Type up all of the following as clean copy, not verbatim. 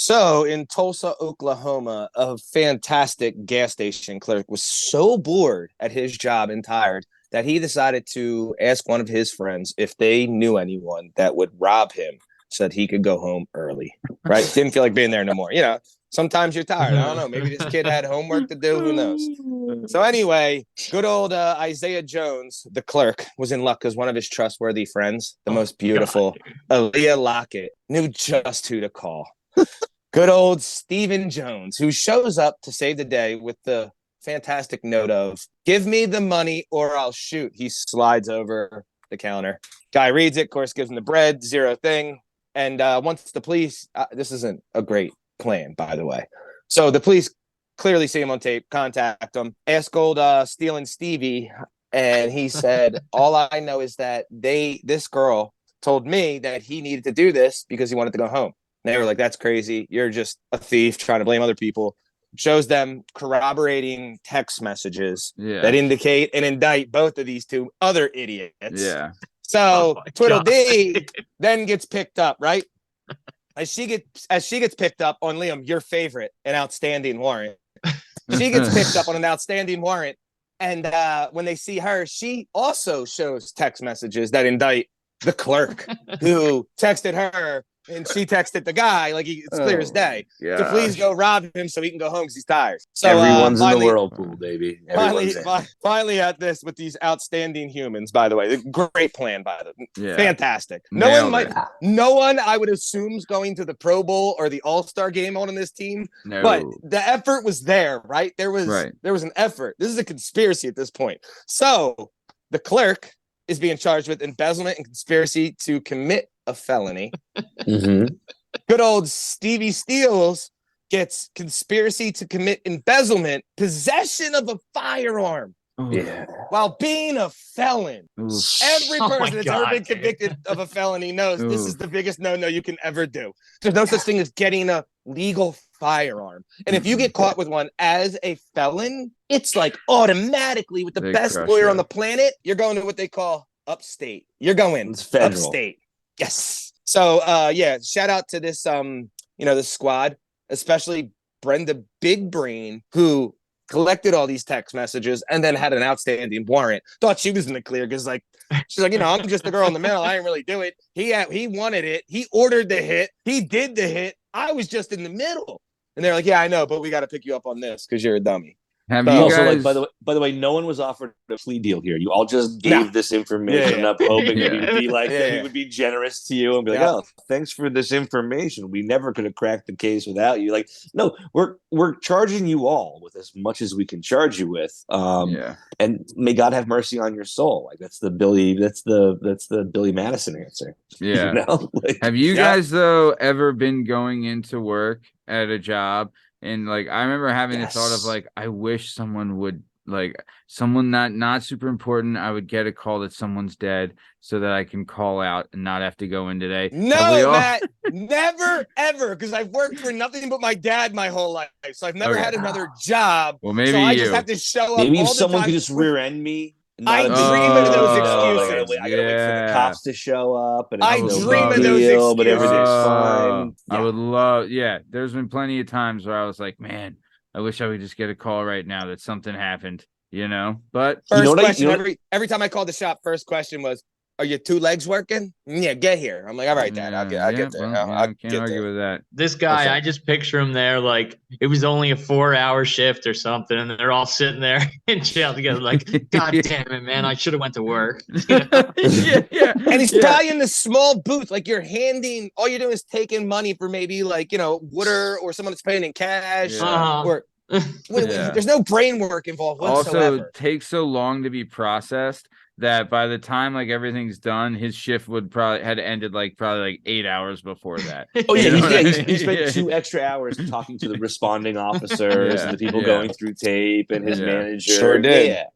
So in Tulsa, Oklahoma, a fantastic gas station clerk was so bored at his job and tired that he decided to ask one of his friends if they knew anyone that would rob him so that he could go home early. Right? Didn't feel like being there no more. Sometimes you're tired. I don't know. Maybe this kid had homework to do. Who knows? So anyway, good old Isaiah Jones, the clerk, was in luck because one of his trustworthy friends, the most beautiful Aaliyah Lockett, knew just who to call. Good old Stephen Jones, who shows up to save the day with the fantastic note of, give me the money or I'll shoot. He slides over the counter. Guy reads it, of course, gives him the bread, zero thing. And once the police, this isn't a great plan, by the way. So the police clearly see him on tape, contact him, ask old Stealing Stevie. And he said, all I know is that this girl told me that he needed to do this because he wanted to go home. And they were like, that's crazy. You're just a thief trying to blame other people. Shows them corroborating text messages that indicate and indict both of these two other idiots. Yeah. So Tweedledee then gets picked up, right? As she gets picked up on Liam, your favorite, an outstanding warrant. She gets picked up on an outstanding warrant. And when they see her, she also shows text messages that indict the clerk who texted her. And she texted the guy, like it's clear as day, to please go rob him so he can go home because he's tired. So everyone's in the whirlpool, baby. Finally at this with these outstanding humans, by the way. Great plan, by the way. Yeah. Fantastic. No one I would assume is going to the Pro Bowl or the All-Star game on this team. No. But the effort was there, right? There was an effort. This is a conspiracy at this point. So the clerk is being charged with embezzlement and conspiracy to commit a felony. Mm-hmm. Good old Stevie Steels gets conspiracy to commit embezzlement, possession of a firearm, while being a felon. Every person that's ever been convicted of a felony knows this is the biggest no you can ever do. There's no such thing as getting a legal firearm. And if you get caught with one as a felon, it's like automatically with the best lawyer on the planet, you're going to what they call upstate. You're going upstate. Yes. So shout out to this this squad, especially Brenda Big Brain, who collected all these text messages and then had an outstanding warrant. Thought she was in the clear because she's like, I'm just the girl in the middle. I didn't really do it. He wanted it. He ordered the hit. He did the hit. I was just in the middle. And they're like, yeah, I know, but we got to pick you up on this because you're a dummy. Have you also, guys... by the way, no one was offered a plea deal here. You all just gave this information up, hoping that we'd be like, that we would be generous to you and be like, oh, thanks for this information. We never could have cracked the case without you. Like, no, we're charging you all with as much as we can charge you with. And may God have mercy on your soul. Like that's the Billy Madison answer. Yeah. Have you guys though ever been going into work at a job? And I remember having the thought of I wish someone would someone not super important. I would get a call that someone's dead so that I can call out and not have to go in today. No, Matt, never ever, because I've worked for nothing but my dad my whole life, so I've never had another job. Well, maybe so I just have to show up. Maybe if someone could just rear end me. I dream of those excuses. I gotta wait for the cops to show up. And I dream of those excuses. But everything's fine. I would love, there's been plenty of times where I was like, man, I wish I would just get a call right now that something happened, But first question, every time I called the shop, first question was, are your two legs working? Yeah, get here. I'm like, all right, Dad, I'll get there. I can't argue with that. This guy, I just picture him there like it was only a 4-hour shift or something, and they're all sitting there in jail together like, God damn it, man, I should have went to work. And he's probably in the small booth, like you're handing, all you're doing is taking money for maybe Wooder or someone that's paying in cash or there's no brain work involved whatsoever. Also, it takes so long to be processed that by the time everything's done, his shift would probably had ended 8 hours before that. He spent 2 extra hours talking to the responding officers and the people going through tape and his manager. Sure did.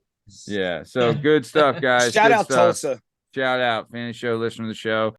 Yeah. So good stuff, guys. Shout out Tulsa. Shout out, fan of the show, listener of the show.